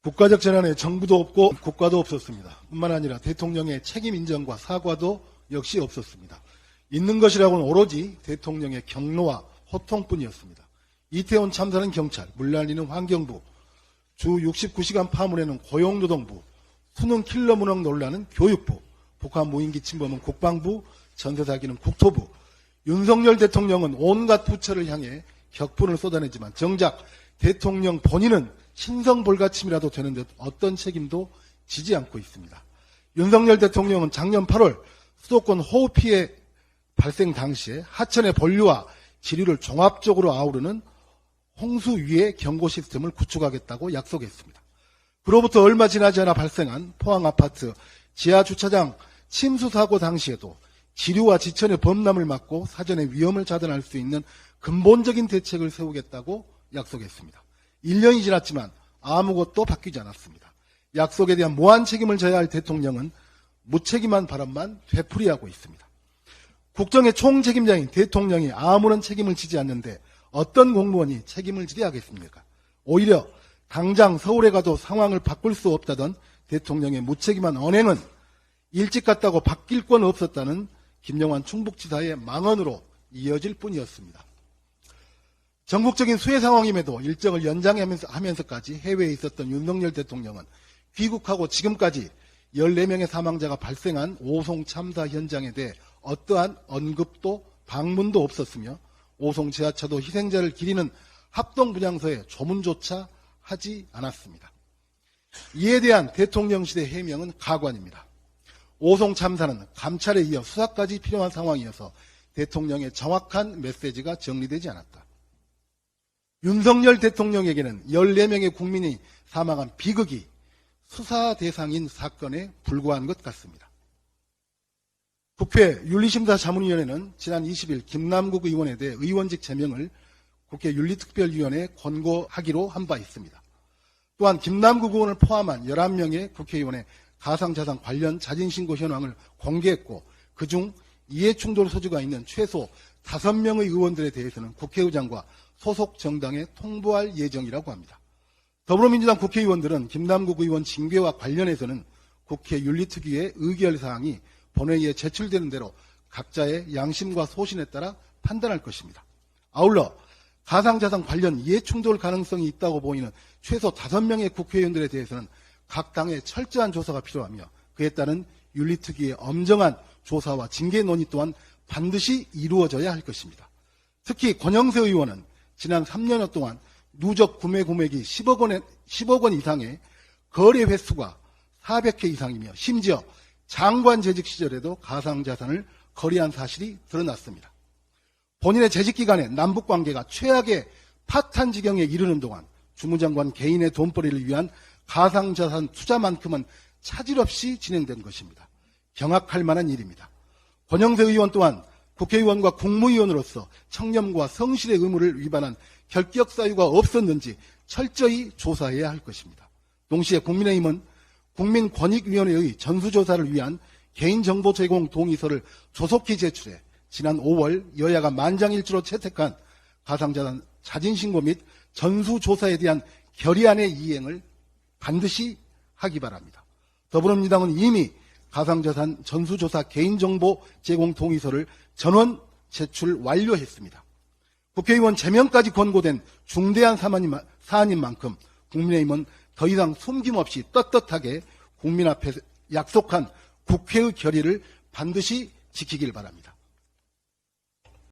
국가적 재난에 정부도 없고 국가도 없었습니다. 뿐만 아니라 대통령의 책임 인정과 사과도 역시 없었습니다. 있는 것이라고는 오로지 대통령의 격노와 호통뿐이었습니다. 이태원 참사는 경찰, 물난리는 환경부, 주 69시간 파문에는 고용노동부, 수능 킬러 문항 논란은 교육부, 북한 무인기 침범은 국방부, 전세 사기는 국토부. 윤석열 대통령은 온갖 부처를 향해 격분을 쏟아내지만 정작 대통령 본인은 신성불가침이라도 되는 듯 어떤 책임도 지지 않고 있습니다. 윤석열 대통령은 작년 8월 수도권 호우 피해 발생 당시에 하천의 본류와 지류를 종합적으로 아우르는 홍수 위해 경고 시스템을 구축하겠다고 약속했습니다. 그로부터 얼마 지나지 않아 발생한 포항 아파트 지하 주차장 침수 사고 당시에도 지류와 지천의 범람을 막고 사전에 위험을 차단할 수 있는 근본적인 대책을 세우겠다고 약속했습니다. 1년이 지났지만 아무것도 바뀌지 않았습니다. 약속에 대한 무한 책임을 져야 할 대통령은 무책임한 발언만 되풀이하고 있습니다. 국정의 총책임자인 대통령이 아무런 책임을 지지 않는데 어떤 공무원이 책임을 지게 하겠습니까? 오히려 당장 서울에 가도 상황을 바꿀 수 없다던 대통령의 무책임한 언행은 일찍 갔다고 바뀔 건 없었다는 김영환 충북지사의 망언으로 이어질 뿐이었습니다. 전국적인 수해 상황임에도 일정을 연장하면서까지 해외에 있었던 윤석열 대통령은 귀국하고 지금까지 14명의 사망자가 발생한 오송 참사 현장에 대해 어떠한 언급도 방문도 없었으며 오송 지하차도 희생자를 기리는 합동분향소에 조문조차 하지 않았습니다. 이에 대한 대통령실의 해명은 가관입니다. 오송 참사는 감찰에 이어 수사까지 필요한 상황이어서 대통령의 정확한 메시지가 정리되지 않았다. 윤석열 대통령에게는 14명의 국민이 사망한 비극이 수사 대상인 사건에 불과한 것 같습니다. 국회 윤리심사자문위원회는 지난 20일 김남국 의원에 대해 의원직 제명을 국회 윤리특별위원회에 권고하기로 한 바 있습니다. 또한 김남국 의원을 포함한 11명의 국회의원의 가상자산 관련 자진신고 현황을 공개했고 그중 이해충돌 소지가 있는 최소 5명의 의원들에 대해서는 국회의장과 소속 정당에 통보할 예정이라고 합니다. 더불어민주당 국회의원들은 김남국 의원 징계와 관련해서는 국회 윤리특위의 의결사항이 본회의에 제출되는 대로 각자의 양심과 소신에 따라 판단할 것입니다. 아울러 가상자산 관련 이해충돌 가능성이 있다고 보이는 최소 5명의 국회의원들에 대해서는 각 당의 철저한 조사가 필요하며 그에 따른 윤리특위의 엄정한 조사와 징계 논의 또한 반드시 이루어져야 할 것입니다. 특히 권영세 의원은 지난 3년여 동안 누적 구매 금액이 10억 원 이상의 거래 횟수가 400회 이상이며 심지어 장관 재직 시절에도 가상자산을 거래한 사실이 드러났습니다. 본인의 재직 기간에 남북관계가 최악의 파탄 지경에 이르는 동안 주무장관 개인의 돈벌이를 위한 가상자산 투자만큼은 차질 없이 진행된 것입니다. 경악할 만한 일입니다. 권영세 의원 또한 국회의원과 국무위원으로서 청렴과 성실의 의무를 위반한 결격 사유가 없었는지 철저히 조사해야 할 것입니다. 동시에 국민의힘은 국민권익위원회의 전수조사를 위한 개인정보 제공 동의서를 조속히 제출해 지난 5월 여야가 만장일치로 채택한 가상자산 자진신고 및 전수조사에 대한 결의안의 이행을 반드시 하기 바랍니다. 더불어민주당은 이미 가상자산 전수조사 개인정보 제공 동의서를 전원 제출 완료했습니다. 국회의원 제명까지 권고된 중대한 사안인 만큼 국민의힘은 더 이상 숨김없이 떳떳하게 국민 앞에 약속한 국회의 결의를 반드시 지키길 바랍니다.